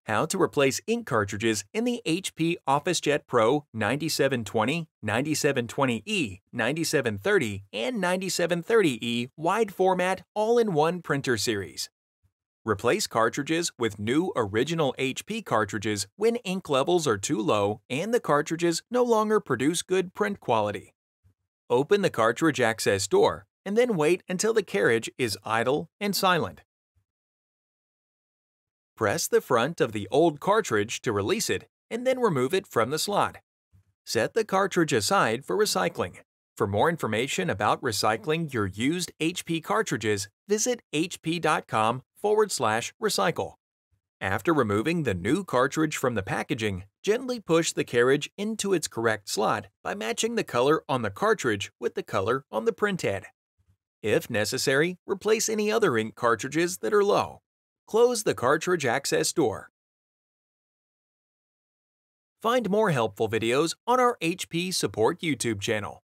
How to replace ink cartridges in the HP OfficeJet Pro 9720, 9720E, 9730, and 9730E wide format all-in-one printer series. Replace cartridges with new original HP cartridges when ink levels are too low and the cartridges no longer produce good print quality. Open the cartridge access door and then wait until the carriage is idle and silent. Press the front of the old cartridge to release it and then remove it from the slot. Set the cartridge aside for recycling. For more information about recycling your used HP cartridges, visit hp.com/recycle. After removing the new cartridge from the packaging, gently push the carriage into its correct slot by matching the color on the cartridge with the color on the printhead. If necessary, replace any other ink cartridges that are low. Close the cartridge access door. Find more helpful videos on our HP Support YouTube channel.